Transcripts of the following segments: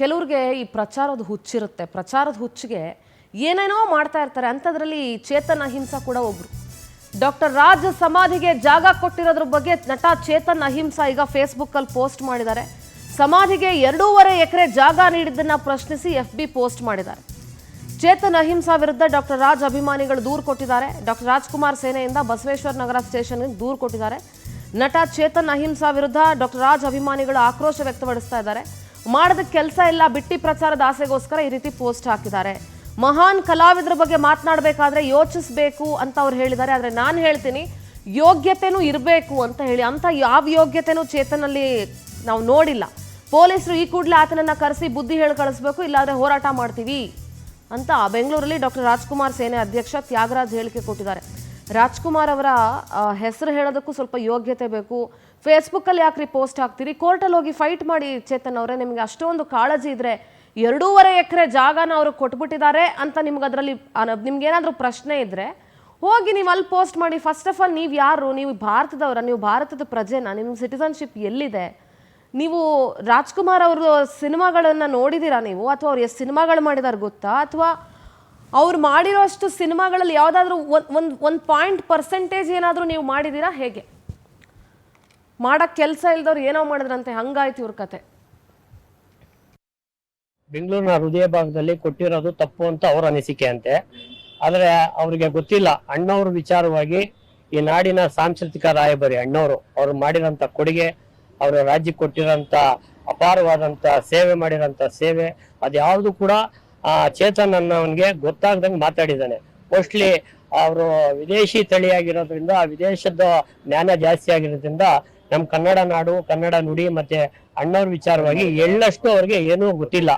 ಕೆಲವರಿಗೆ ಈ ಪ್ರಚಾರದ ಹುಚ್ಚಿರುತ್ತೆ. ಪ್ರಚಾರದ ಹುಚ್ಚಿಗೆ ಏನೇನೋ ಮಾಡ್ತಾ ಇರ್ತಾರೆ. ಅಂಥದ್ರಲ್ಲಿ ಚೇತನ್ ಅಹಿಂಸಾ ಕೂಡ ಒಬ್ರು. ಡಾಕ್ಟರ್ ರಾಜ್ ಸಮಾಧಿಗೆ ಜಾಗ ಕೊಟ್ಟಿರೋದ್ರ ಬಗ್ಗೆ ನಟ ಚೇತನ್ ಅಹಿಂಸಾ ಈಗ ಫೇಸ್ಬುಕ್ ಅಲ್ಲಿ ಪೋಸ್ಟ್ ಮಾಡಿದ್ದಾರೆ. ಸಮಾಧಿಗೆ 2.5 ಎಕರೆ ಜಾಗ ನೀಡಿದ್ದನ್ನ ಪ್ರಶ್ನಿಸಿ FB ಪೋಸ್ಟ್ ಮಾಡಿದ್ದಾರೆ. ಚೇತನ್ ಅಹಿಂಸಾ ವಿರುದ್ಧ ಡಾಕ್ಟರ್ ರಾಜ್ ಅಭಿಮಾನಿಗಳು ದೂರು ಕೊಟ್ಟಿದ್ದಾರೆ. ಡಾಕ್ಟರ್ ರಾಜ್ಕುಮಾರ್ ಸೇನೆಯಿಂದ ಬಸವೇಶ್ವರ ನಗರ ಸ್ಟೇಷನ್ಗೆ ದೂರು ಕೊಟ್ಟಿದ್ದಾರೆ. ನಟ ಚೇತನ್ ಅಹಿಂಸಾ ವಿರುದ್ಧ ಡಾಕ್ಟರ್ ರಾಜ್ ಅಭಿಮಾನಿಗಳು ಆಕ್ರೋಶ ವ್ಯಕ್ತಪಡಿಸ್ತಾ ಇದ್ದಾರೆ. ಮಾಡದ ಕೆಲಸ ಇಲ್ಲ, ಬಿಟ್ಟಿ ಪ್ರಚಾರದ ಆಸೆಗೋಸ್ಕರ ಈ ರೀತಿ ಪೋಸ್ಟ್ ಹಾಕಿದ್ದಾರೆ. ಮಹಾನ್ ಕಲಾವಿದರ ಬಗ್ಗೆ ಮಾತನಾಡಬೇಕಾದ್ರೆ ಯೋಚಿಸಬೇಕು ಅಂತ ಅವ್ರು ಹೇಳಿದ್ದಾರೆ. ಆದರೆ ನಾನು ಹೇಳ್ತೀನಿ, ಯೋಗ್ಯತೆನೂ ಇರಬೇಕು ಅಂತ ಹೇಳಿ. ಅಂತ ಯಾವ ಯೋಗ್ಯತೆನೂ ಚೇತನಲ್ಲಿ ನಾವು ನೋಡಿಲ್ಲ. ಪೊಲೀಸರು ಈ ಕೂಡಲೇ ಆತನನ್ನ ಕರೆಸಿ ಬುದ್ಧಿ ಹೇಳಿ ಕಳಿಸ್ಬೇಕು, ಇಲ್ಲಾಂದ್ರೆ ಹೋರಾಟ ಮಾಡ್ತೀವಿ ಅಂತ ಬೆಂಗಳೂರಲ್ಲಿ ಡಾಕ್ಟರ್ ರಾಜ್ಕುಮಾರ್ ಸೇನೆ ಅಧ್ಯಕ್ಷ ತ್ಯಾಗರಾಜ್ ಹೇಳಿಕೆ ಕೊಟ್ಟಿದ್ದಾರೆ. ರಾಜ್ಕುಮಾರ್ ಅವರ ಹೆಸರು ಹೇಳೋದಕ್ಕೂ ಸ್ವಲ್ಪ ಯೋಗ್ಯತೆ ಬೇಕು. ಫೇಸ್ಬುಕ್ಕಲ್ಲಿ ಯಾಕ್ರಿ ಪೋಸ್ಟ್ ಹಾಕ್ತೀರಿ? ಕೋರ್ಟಲ್ಲಿ ಹೋಗಿ ಫೈಟ್ ಮಾಡಿ ಚೇತನ್ ಅವರೇ. ನಿಮಗೆ ಅಷ್ಟೊಂದು ಕಾಳಜಿ ಇದ್ರೆ 2.5 ಎಕರೆ ಜಾಗನ ಅವರು ಕೊಟ್ಬಿಟ್ಟಿದ್ದಾರೆ ಅಂತ ನಿಮ್ಗೆ ಅದರಲ್ಲಿ ನಿಮ್ಗೇನಾದರೂ ಪ್ರಶ್ನೆ ಇದ್ರೆ ಹೋಗಿ ನೀವು ಅಲ್ಲಿ ಪೋಸ್ಟ್ ಮಾಡಿ. ಫಸ್ಟ್ ಆಫ್ ಆಲ್ ನೀವು ಯಾರು? ನೀವು ಭಾರತದವರ? ನೀವು ಭಾರತದ ಪ್ರಜೆನಾ? ನಿಮ್ಮ ಸಿಟಿಸನ್ಶಿಪ್ ಎಲ್ಲಿದೆ? ನೀವು ರಾಜ್ಕುಮಾರ್ ಅವರು ಸಿನಿಮಾಗಳನ್ನು ನೋಡಿದ್ದೀರಾ ನೀವು? ಅಥವಾ ಅವ್ರು ಎಷ್ಟು ಸಿನಿಮಾಗಳು ಮಾಡಿದಾರೆ ಗೊತ್ತಾ? ಅಥವಾ ಅವ್ರು ಮಾಡಿರೋಷ್ಟು ಸಿನಿಮಾಗಳಲ್ಲಿ ಯಾವುದಾದ್ರೂ ಒಂದು % ಏನಾದರೂ ನೀವು ಮಾಡಿದ್ದೀರಾ? ಹೇಗೆ ಮಾಡಕ್ಕೆ ಕೆಲಸ ಇಲ್ದವ್ರು ಏನೋ ಮಾಡಿದ್ರಂತೆ, ಹಂಗಾಯ್ತು ಇವ್ರ ಕತೆ. ಬೆಂಗಳೂರಿನ ಹೃದಯ ಭಾಗದಲ್ಲಿ ಕೊಟ್ಟಿರೋದು ತಪ್ಪು ಅಂತ ಅವ್ರ ಅನಿಸಿಕೆ ಅಂತೆ. ಆದ್ರೆ ಅವ್ರಿಗೆ ಗೊತ್ತಿಲ್ಲ, ಅಣ್ಣವ್ರ ವಿಚಾರವಾಗಿ ಈ ನಾಡಿನ ಸಾಂಸ್ಕೃತಿಕ ರಾಯಭಾರಿ ಅಣ್ಣವರು ಅವ್ರು ಮಾಡಿರೋಂಥ ಕೊಡುಗೆ, ಅವರ ರಾಜ್ಯಕ್ಕೆ ಕೊಟ್ಟಿರೋಂಥ ಅಪಾರವಾದಂತ ಸೇವೆ, ಮಾಡಿರೋಂಥ ಸೇವೆ ಅದ್ಯಾವುದು ಕೂಡ ಚೇತನ್ ಅನ್ನೋನ್ಗೆ ಗೊತ್ತಾಗ್ದಂಗೆ ಮಾತಾಡಿದ್ದಾನೆ. ಮೋಸ್ಟ್ಲಿ ಅವರು ವಿದೇಶಿ ತಳಿಯಾಗಿರೋದ್ರಿಂದ, ವಿದೇಶದ ಜ್ಞಾನ ಜಾಸ್ತಿ ಆಗಿರೋದ್ರಿಂದ ನಮ್ಮ ಕನ್ನಡ ನಾಡು, ಕನ್ನಡ ನುಡಿ ಮತ್ತೆ ಅಣ್ಣವ್ರ ವಿಚಾರವಾಗಿ ಎಳ್ಳಷ್ಟು ಅವ್ರಿಗೆ ಏನೂ ಗೊತ್ತಿಲ್ಲ.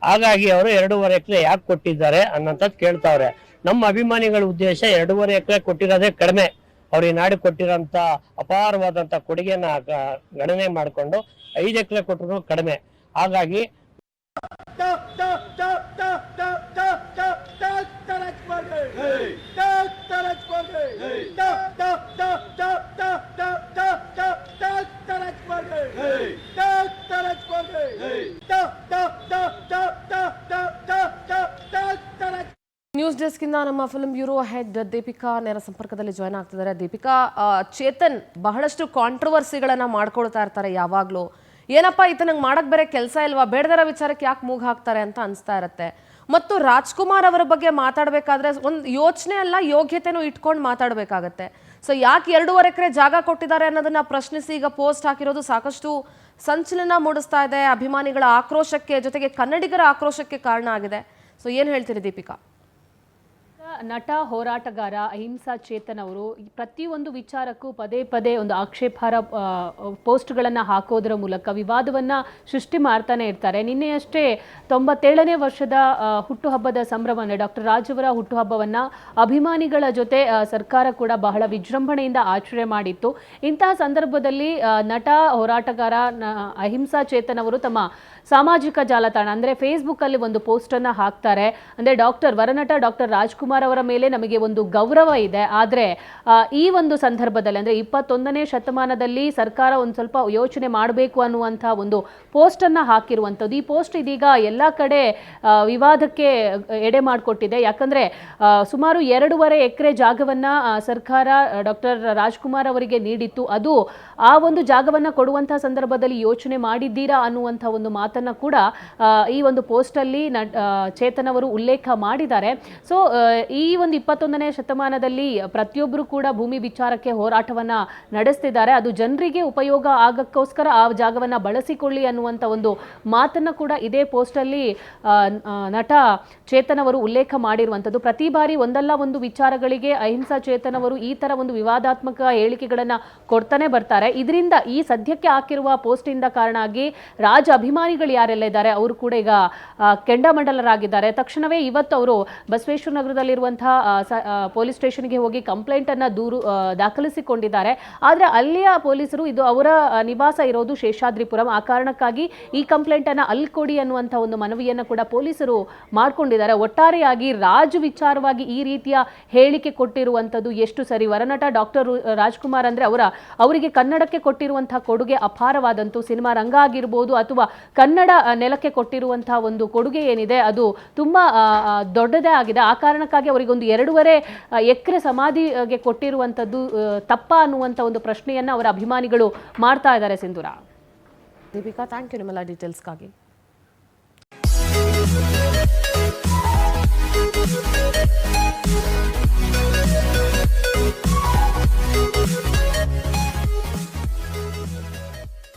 ಹಾಗಾಗಿ ಅವರು 2.5 ಎಕರೆ ಯಾಕೆ ಕೊಟ್ಟಿದ್ದಾರೆ ಅನ್ನೋಂಥದ್ದು ಕೇಳ್ತಾವ್ರೆ. ನಮ್ಮ ಅಭಿಮಾನಿಗಳ ಉದ್ದೇಶ 2.5 ಎಕರೆ ಕೊಟ್ಟಿರೋದೇ ಕಡಿಮೆ. ಅವ್ರು ಈ ನಾಡು ಕೊಟ್ಟಿರೋಂಥ ಅಪಾರವಾದಂಥ ಕೊಡುಗೆನ ಗಣನೆ ಮಾಡಿಕೊಂಡು 5 ಎಕರೆ ಕೊಟ್ಟರು ಕಡಿಮೆ. ಹಾಗಾಗಿ ನ್ಯೂಸ್ ಡೆಸ್ಕ್ ಇಂದ ನಮ್ಮ ಫಿಲ್ಮ್ ಬ್ಯೂರೋ ಹೆಡ್ ದೀಪಿಕಾ ನೇರ ಸಂಪರ್ಕದಲ್ಲಿ ಜಾಯ್ನ್ ಆಗ್ತಿದ್ದಾರೆ. ದೀಪಿಕಾ, ಚೇತನ್ ಬಹಳಷ್ಟು ಕಾಂಟ್ರವರ್ಸಿಗಳನ್ನ ಮಾಡ್ಕೊಳ್ತಾ ಇರ್ತಾರೆ ಯಾವಾಗ್ಲೂ. ಏನಪ್ಪಾ ಈತನಂಗೆ ಮಾಡಕ್ ಬೇರೆ ಕೆಲಸ ಇಲ್ವಾ, ಬೇಡದರ ವಿಚಾರಕ್ಕೆ ಯಾಕೆ ಮೂಗ್ ಹಾಕ್ತಾರೆ ಅಂತ ಅನಿಸ್ತಾ ಇರತ್ತೆ. ಮತ್ತು ರಾಜ್ಕುಮಾರ್ ಅವರ ಬಗ್ಗೆ ಮಾತಾಡಬೇಕಾದ್ರೆ ಒಂದು ಯೋಚನೆ ಅಲ್ಲ, ಯೋಗ್ಯತೆನೂ ಇಟ್ಕೊಂಡು ಮಾತಾಡಬೇಕಾಗತ್ತೆ. ಸೊ ಯಾಕೆ 2.5 ಎಕರೆ ಜಾಗ ಕೊಟ್ಟಿದ್ದಾರೆ ಅನ್ನೋದನ್ನ ಪ್ರಶ್ನಿಸಿ ಈಗ ಪೋಸ್ಟ್ ಹಾಕಿರೋದು ಸಾಕಷ್ಟು ಸಂಚಲನ ಮೂಡಿಸ್ತಾ ಇದೆ. ಅಭಿಮಾನಿಗಳ ಆಕ್ರೋಶಕ್ಕೆ, ಜೊತೆಗೆ ಕನ್ನಡಿಗರ ಆಕ್ರೋಶಕ್ಕೆ ಕಾರಣ ಆಗಿದೆ. ಸೊ ಏನು ಹೇಳ್ತೀರಿ ದೀಪಿಕಾ? ನಟ ಹೋರಾಟಗಾರ ಅಹಿಂಸಾ ಚೇತನ್ ಅವರು ಪ್ರತಿಯೊಂದು ವಿಚಾರಕ್ಕೂ ಪದೇ ಪದೇ ಒಂದು ಆಕ್ಷೇಪಾರ್ಹ ಪೋಸ್ಟ್ಗಳನ್ನು ಹಾಕೋದರ ಮೂಲಕ ವಿವಾದವನ್ನು ಸೃಷ್ಟಿ ಮಾಡ್ತಾನೆ ಇರ್ತಾರೆ. ನಿನ್ನೆಯಷ್ಟೇ 97ನೇ ವರ್ಷದ ಹುಟ್ಟುಹಬ್ಬದ ಸಂಭ್ರಮ, ಡಾಕ್ಟರ್ ರಾಜ್ ಅವರ ಹುಟ್ಟುಹಬ್ಬವನ್ನು ಅಭಿಮಾನಿಗಳ ಜೊತೆ ಸರ್ಕಾರ ಕೂಡ ಬಹಳ ವಿಜೃಂಭಣೆಯಿಂದ ಆಚರಣೆ ಮಾಡಿತ್ತು. ಇಂತಹ ಸಂದರ್ಭದಲ್ಲಿ ನಟ ಹೋರಾಟಗಾರ ಅಹಿಂಸಾ ಚೇತನ್ ಅವರು ತಮ್ಮ ಸಾಮಾಜಿಕ ಜಾಲತಾಣ ಅಂದರೆ ಫೇಸ್ಬುಕ್ಕಲ್ಲಿ ಒಂದು ಪೋಸ್ಟನ್ನು ಹಾಕ್ತಾರೆ. ಅಂದರೆ ವರನಟ ಡಾಕ್ಟರ್ ರಾಜ್ಕುಮಾರ್ ಅವರ ಮೇಲೆ ನಮಗೆ ಒಂದು ಗೌರವ ಇದೆ, ಆದರೆ ಈ ಒಂದು ಸಂದರ್ಭದಲ್ಲಿ ಅಂದರೆ 21ನೇ ಶತಮಾನದಲ್ಲಿ ಸರ್ಕಾರ ಒಂದು ಸ್ವಲ್ಪ ಯೋಚನೆ ಮಾಡಬೇಕು ಅನ್ನುವಂಥ ಒಂದು ಪೋಸ್ಟನ್ನು ಹಾಕಿರುವಂಥದ್ದು. ಈ ಪೋಸ್ಟ್ ಇದೀಗ ಎಲ್ಲ ಕಡೆ ವಿವಾದಕ್ಕೆ ಎಡೆ ಮಾಡಿಕೊಟ್ಟಿದೆ. ಯಾಕಂದರೆ ಸುಮಾರು 2.5 ಎಕರೆ ಜಾಗವನ್ನು ಸರ್ಕಾರ ಡಾಕ್ಟರ್ ರಾಜ್ಕುಮಾರ್ ಅವರಿಗೆ ನೀಡಿತ್ತು. ಅದು ಆ ಒಂದು ಜಾಗವನ್ನು ಕೊಡುವಂಥ ಸಂದರ್ಭದಲ್ಲಿ ಯೋಚನೆ ಮಾಡಿದ್ದೀರಾ ಅನ್ನುವಂಥ ಒಂದು ಮಾತನ್ನು ಕೂಡ ಈ ಒಂದು ಪೋಸ್ಟಲ್ಲಿ ಚೇತನ್ ಅವರು ಉಲ್ಲೇಖ ಮಾಡಿದ್ದಾರೆ. ಸೊ ಈ ಒಂದು 21ನೇ ಶತಮಾನದಲ್ಲಿ ಪ್ರತಿಯೊಬ್ಬರು ಕೂಡ ಭೂಮಿ ವಿಚಾರಕ್ಕೆ ಹೋರಾಟವನ್ನು ನಡೆಸ್ತಿದ್ದಾರೆ. ಅದು ಜನರಿಗೆ ಉಪಯೋಗ ಆಗಕ್ಕೋಸ್ಕರ ಆ ಜಾಗವನ್ನು ಬಳಸಿಕೊಳ್ಳಿ ಅನ್ನುವಂಥ ಒಂದು ಮಾತನ್ನು ಕೂಡ ಇದೇ ಪೋಸ್ಟಲ್ಲಿ ನಟ ಚೇತನ್ ಅವರು ಉಲ್ಲೇಖ ಮಾಡಿರುವಂಥದ್ದು. ಪ್ರತಿ ಬಾರಿ ಒಂದಲ್ಲ ಒಂದು ವಿಚಾರಗಳಿಗೆ ಅಹಿಂಸಾ ಚೇತನ್ ಅವರು ಈ ಥರ ಒಂದು ವಿವಾದಾತ್ಮಕ ಹೇಳಿಕೆಗಳನ್ನು ಕೊಡ್ತಾನೆ ಬರ್ತಾರೆ. ಇದರಿಂದ ಈ ಸದ್ಯಕ್ಕೆ ಹಾಕಿರುವ ಪೋಸ್ಟಿಂದ ಕಾರಣ ಆಗಿ ರಾಜ್ ಅಭಿಮಾನಿಗಳು ಯಾರೆಲ್ಲ ಇದ್ದಾರೆ ಅವರು ಕೂಡ ಈಗ ಕೆಂಡಾಮಂಡಲರಾಗಿದ್ದಾರೆ. ತಕ್ಷಣವೇ ಇವತ್ತು ಅವರು ಬಸವೇಶ್ವರ ನಗರದಲ್ಲಿರುವಂತಹ ಪೊಲೀಸ್ ಸ್ಟೇಷನ್ಗೆ ಹೋಗಿ ಕಂಪ್ಲೇಂಟ್ ಅನ್ನ ದಾಖಲಿಸಿಕೊಂಡಿದ್ದಾರೆ. ಆದರೆ ಅಲ್ಲಿಯ ಪೊಲೀಸರು ಇದು ಅವರ ನಿವಾಸ ಇರೋದು ಶೇಷಾದ್ರಿಪುರಂ, ಆ ಕಾರಣಕ್ಕಾಗಿ ಈ ಕಂಪ್ಲೇಂಟ್ ಅನ್ನ ಅಲ್ಲಿ ಕೊಡಿ ಅನ್ನುವಂಥ ಒಂದು ಮನವಿಯನ್ನು ಕೂಡ ಪೊಲೀಸರು ಮಾಡಿಕೊಂಡಿದ್ದಾರೆ. ಒಟ್ಟಾರೆಯಾಗಿ ರಾಜ್ ವಿಚಾರವಾಗಿ ಈ ರೀತಿಯ ಹೇಳಿಕೆ ಕೊಟ್ಟಿರುವಂಥದ್ದು ಎಷ್ಟು ಸರಿ? ವರನಟ ಡಾಕ್ಟರ್ ರಾಜ್ಕುಮಾರ್ ಅಂದ್ರೆ ಅವರಿಗೆ ಕನ್ನಡಕ್ಕೆ ಕೊಟ್ಟಿರುವಂತಹ ಕೊಡುಗೆ ಅಪಾರವಾದಂತು. ಸಿನಿಮಾ ರಂಗ ಆಗಿರ್ಬೋದು ಅಥವಾ ಕನ್ನಡ ನೆಲಕ್ಕೆ ಕೊಟ್ಟಿರುವಂತಹ ಒಂದು ಕೊಡುಗೆ ಏನಿದೆ ಅದು ತುಂಬಾ ದೊಡ್ಡದೇ ಆಗಿದೆ. ಆ ಕಾರಣಕ್ಕಾಗಿ ಅವರಿಗೆ ಒಂದು 2.5 ಎಕರೆ ಸಮಾಧಿಗೆ ಕೊಟ್ಟಿರುವಂಥದ್ದು ತಪ್ಪಾ ಅನ್ನುವಂಥ ಒಂದು ಪ್ರಶ್ನೆಯನ್ನ ಅವರ ಅಭಿಮಾನಿಗಳು ಮಾಡ್ತಾ ಇದ್ದಾರೆ. ಸಿಂಧೂರ, ದೀಪಿಕಾ, ಥ್ಯಾಂಕ್ ಯು ನಿಮ್ಮೆಲ್ಲ ಡೀಟೇಲ್ಸ್ಗಾಗಿ.